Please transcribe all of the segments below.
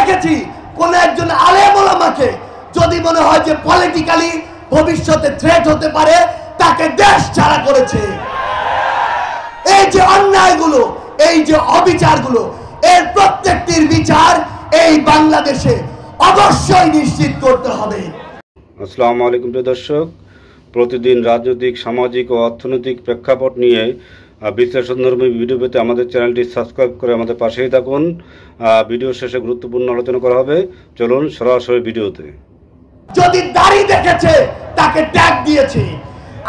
দেখেছি কোন একজন আলেম ওলামাকে যদি মনে হয় যে পলিটিক্যালি ভবিষ্যতে থ্রেট হতে পারে, তাকে দেশ ছাড়া করেছে। এই যে অন্যায়গুলো, এই যে অবিচারগুলো, এর প্রত্যেকটির বিচার এই বাংলাদেশে অবশ্যই নিশ্চিত করতে হবে। আসসালামু আলাইকুম প্রিয় দর্শক, প্রতিদিন রাজনৈতিক, সামাজিক ও অর্থনৈতিক প্রেক্ষাপট নিয়ে বিশ্লেষণধর্মী ভিডিও পেতে আমাদের চ্যানেলটি সাবস্ক্রাইব করে আমাদের পাশেই থাকুন। ভিডিও শেষে গুরুত্বপূর্ণ আলোচনা করা হবে। চলুন সরাসরি ভিডিওতে। যদি দাড়ি দেখেছে তাকে ট্যাগ দিয়েছে।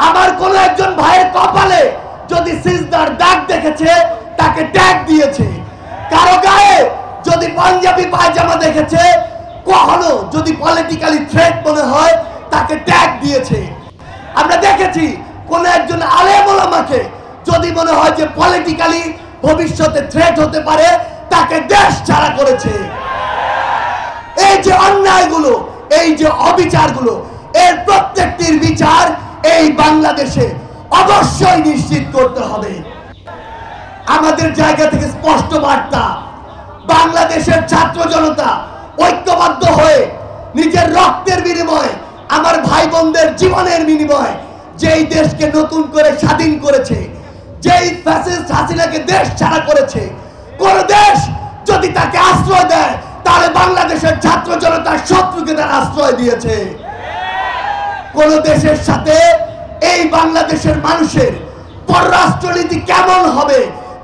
আমার কোন একজন ভাইয়ের কপালে যদি সিজদার দাগ দেখেছে তাকে ট্যাগ দিয়েছে। কারো গায়ে যদি পাঞ্জাবি পায়জামা দেখেছে, কখনো যদি পলিটিক্যালি থ্রেট মনে হয়, তাকে ট্যাগ দিয়েছে। আমরা দেখেছি কোন একজন আলেম ওলামাকে যদি মনে হয় যে পলিটিক্যালি ভবিষ্যতে থ্রেট হতে পারে, তাকে দেশ ছাড়া করেছে। এই যে অন্যায়গুলো, এই যে অবিচারগুলো, এর প্রত্যেকটির বিচার এই বাংলাদেশে অবশ্যই নিশ্চিত করতে হবে। আমাদের জায়গা থেকে স্পষ্ট বার্তা, বাংলাদেশের ছাত্র জনতা ঐক্যবদ্ধ হয়ে নিজের রক্তের বিনিময়ে, আমার ভাই বোনদের জীবনের বিনিময়ে যেই দেশকে নতুন করে স্বাধীন করেছে, যেই ফ্যাসিস্ট হাসিনাকে দেশ ছাড়া করেছে, কোন দেশ যদি তাকে আশ্রয় দেয়, তাহলে বাংলাদেশের ছাত্র জনতার শত্রুকে তারা আশ্রয় দিয়েছে। কোন দেশের সাথে এই বাংলাদেশের মানুষের পররাষ্ট্রনীতি কেমন হবে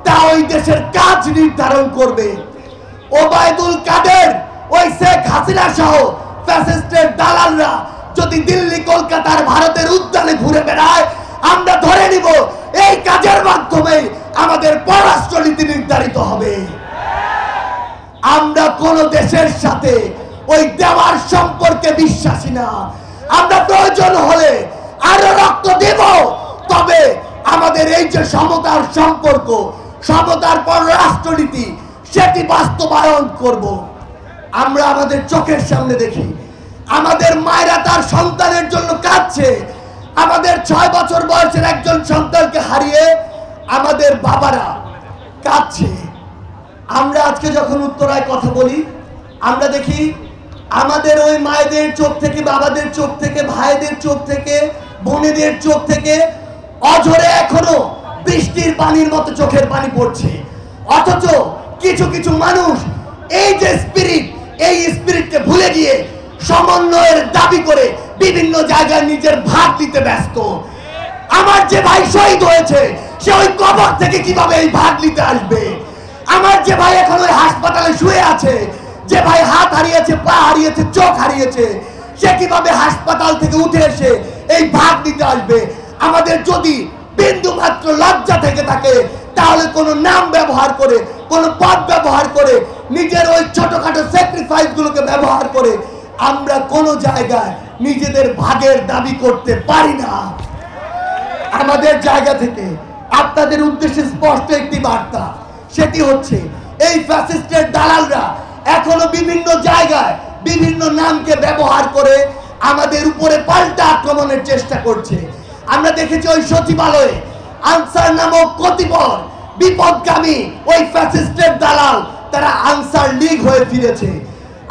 তা ওই দেশের কাজ নির্ধারণ করবে। ওবায়দুল কাদের, ওই শেখ হাসিনা সহ ফ্যাসিস্টের দালালরা যদি দিল্লি, কলকাতার, ভারতের উদ্যানে ঘুরে বেড়ায়, আমরা ধরে নিব এই কাজের মাধ্যমে আমাদের পররাষ্ট্রনীতি নির্ধারিত হবে। আমরা কোন দেশের সাথে ওই দেওয়ার সম্পর্কে বিশ্বাসী না। আমরা প্রয়োজন হলে আরো রক্ত দেব, তবে আমাদের এই যে সমতার সম্পর্ক, সমতার পররাষ্ট্রনীতি, সেটি বাস্তবায়ন করব। আমরা আমাদের চোখের সামনে দেখি আমাদের মায়েরা তার সন্তানের জন্য কাঁদছে। আমাদের 6 বছর বয়সের একজন সন্তানকে হারিয়ে আমাদের বাবারা কাঁদছে। আমরা আজকে যখন উত্তরায় কথা বলি, আমরা দেখি আমাদের ওই মায়েদের চোখ থেকে, বাবাদের চোখ থেকে, ভাইদের চোখ থেকে, বোনেদের চোখ থেকে অঝরে এখনো বৃষ্টির পানির মতো চোখের পানি পড়ছে। অথচ কিছু কিছু মানুষ এই যে স্পিরিট, এই স্পিরিটকে ভুলে গিয়ে সমন্বয়ের দাবি করে বিভিন্ন জায়গায় নিজের ভাগ দিতে ব্যস্ত। আমার যে ভাই শহীদ হয়েছে, সে ওই কবর থেকে কিভাবে এই ভাগ নিতে আসবে? আমার যে ভাই এখন ওই হাসপাতালে শুয়ে আছে, যে ভাই হাত হারিয়েছে, পা হারিয়েছে, চোখ হারিয়েছে, সে কিভাবে হাসপাতাল থেকে উঠে এসে এই ভাগ দিতে আসবে? আমাদের যদি বিন্দু মাত্র লজ্জা থেকে থাকে, তাহলে কোনো নাম ব্যবহার করে, কোনো পদ ব্যবহার করে, নিজের ওই ছোটখাটো স্যাক্রিফাইস গুলোকে ব্যবহার করে আমরা কোনো জায়গায় নিজেদের ভাগের দাবি করতে পারি না। আমাদের জায়গা থেকে আপনাদের উদ্দেশ্যে স্পষ্ট একটি বার্তা, সেটি হচ্ছে এই ফ্যাসিস্টের দালালরা এখনো বিভিন্ন জায়গায় বিভিন্ন নামকে ব্যবহার করে আমাদের উপরে পাল্টা আক্রমণের চেষ্টা করছে। আমরা দেখেছি ওই সচিবালয়ে আনসার নামক কতিপয় বিপদগামী ওই ফ্যাসিস্টের দালাল, তারা আনসার লীগ হয়ে ফিরেছে।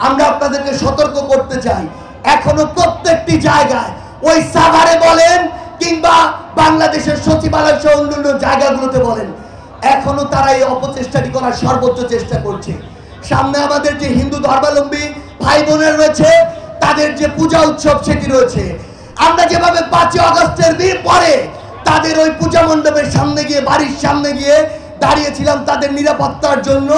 আমরা আপনাদেরকে সতর্ক করতে চাই, এখনো প্রত্যেকটি জায়গায় ওই সাভারে বলেন কিংবা বাংলাদেশের সচিবালয় সহ অন্যান্য জায়গাগুলোতে বলেন, এখনো তারা এই অপচেষ্টাটি করার সর্বোচ্চ চেষ্টা করছে। সামনে আমাদের যে হিন্দু ধর্মাবলম্বী ভাই বোনের রয়েছে, তাদের যে পূজা উৎসব সেটি রয়েছে। আমরা যেভাবে 5 আগস্টের পরে তাদের ওই পূজা মণ্ডপের সামনে গিয়ে, বাড়ির সামনে গিয়ে দাঁড়িয়েছিলাম তাদের নিরাপত্তার জন্য,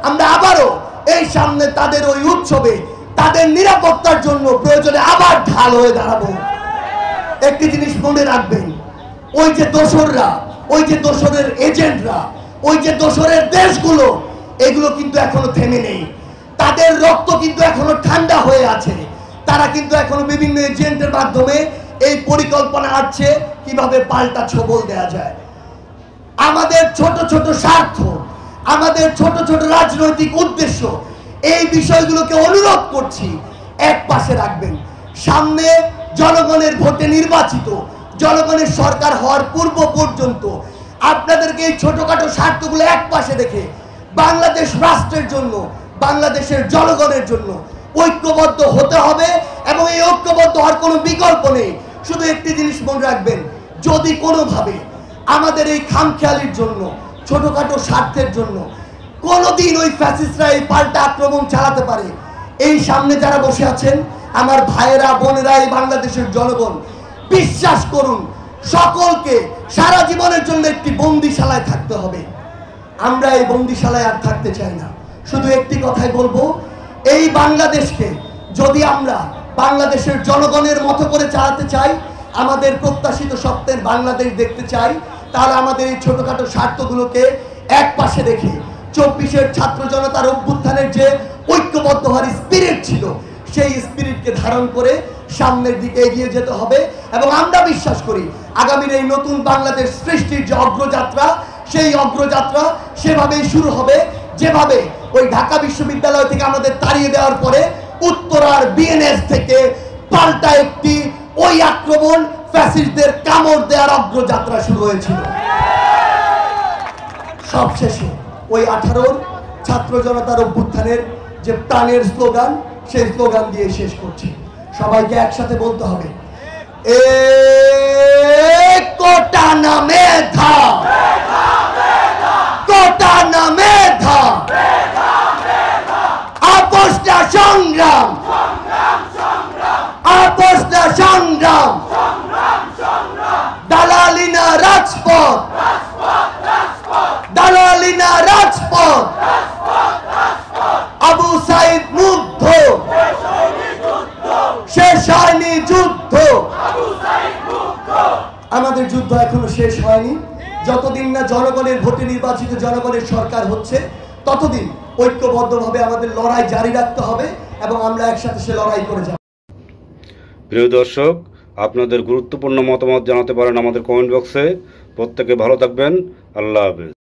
আমরা আবারও এই সামনে তাদের ওই উৎসবে তাদের নিরাপত্তার জন্য প্রয়োজনে আবার ঢাল হয়ে দাঁড়াবো। একটি জিনিস মনে রাখবেন, ওই যে দোসররা, ওই যে দোসরের এজেন্টরা, ওই যে দোসরের দেশগুলো, এগুলো কিন্তু এখনো থেমে নেই। তাদের রক্ত কিন্তু এখনো ঠান্ডা হয়ে আছে। তারা কিন্তু এখনো বিভিন্ন এজেন্টের মাধ্যমে এই পরিকল্পনা আসছে কিভাবে পাল্টা ছবল দেওয়া যায়। আমাদের ছোট ছোট স্বার্থ, আমাদের ছোট ছোট রাজনৈতিক উদ্দেশ্য, এই বিষয়গুলোকে অনুরোধ করছি এক পাশে রাখবেন। সামনে জনগণের ভোটে নির্বাচিত, জনগণের সরকার হওয়ার পূর্ব পর্যন্ত আপনাদেরকে এই ছোটখাটো স্বার্থগুলো এক পাশে রেখে বাংলাদেশ রাষ্ট্রের জন্য, বাংলাদেশের জনগণের জন্য ঐক্যবদ্ধ হতে হবে এবং এই ঐক্যবদ্ধ হওয়ার কোনো বিকল্প নেই। শুধু একটি জিনিস মনে রাখবেন, যদি কোনোভাবে আমাদের এই খামখেয়ালির জন্য, ছোটখাটো স্বার্থের জন্য কোনোদিন ওই ফ্যাসিস্টরা এই পাল্টা আক্রমণ চালাতে পারে, এই সামনে যারা বসে আছেন আমার ভাইয়েরা বোনেরা, এই বাংলাদেশের জনগণ, বিশ্বাস করুন সকলকে সারা জীবনের জন্য একটি বন্দিশালায় থাকতে হবে। আমরা এই বন্দিশালায় আর থাকতে চাই না। শুধু একটি কথাই বলবো, এই বাংলাদেশকে যদি আমরা বাংলাদেশের জনগণের মতো করে চালাতে চাই, আমাদের প্রত্যাশিত স্বপ্নের বাংলাদেশ দেখতে চাই, তাহলে আমাদের এই ছোটখাটো স্বার্থগুলোকে এক পাশে রেখে 24-এর ছাত্র জনতার অভ্যুত্থানের যে ঐক্যবদ্ধ হওয়ার স্পিরিট ছিল, সেই স্পিরিটকে ধারণ করে সামনের দিকে এগিয়ে যেতে হবে। এবং আমরা বিশ্বাস করি আগামীর এই নতুন বাংলাদেশ সৃষ্টির যে অগ্রযাত্রা, সেই অগ্রযাত্রা সেভাবেই শুরু হবে, যেভাবে ওই ঢাকা বিশ্ববিদ্যালয় থেকে আমাদের তাড়িয়ে দেওয়ার পরে উত্তরার বিএনএস থেকে পাল্টা একটি ওই আক্রমণ, ফ্যাসিস্টদের কামড় দেওয়ার অগ্রযাত্রা শুরু হয়েছিল। সবশেষে ওই 18 ছাত্র জনতার অভ্যুত্থানের যে প্রাণের স্লোগান, সেই স্লোগান দিয়ে শেষ করছি। সবাইকে একসাথে বলতে হবে, কোটা না মেধা, কোটা না মেধা, আপোষ না সংগ্রাম, আপোষ না সংগ্রাম, দালালি না রাজপথ, দালালি না রাজপথ, আবু সাইদ মুগ্ধ, শেষ হয়নি যুদ্ধ। আমাদের যুদ্ধ এখনো শেষ হয়নি। যতদিন না জনগণের ভোটে নির্বাচিত জনগণের সরকার হচ্ছে, ততদিন ঐক্যবদ্ধভাবে আমাদের লড়াই জারি রাখতে হবে এবং আমরা একসাথে সে লড়াই করে যাব। প্রিয় দর্শক, আপনাদের গুরুত্বপূর্ণ মতামত জানাতে পারেন আমাদের কমেন্ট বক্সে। প্রত্যেকে ভালো থাকবেন। আল্লাহ হাফেজ।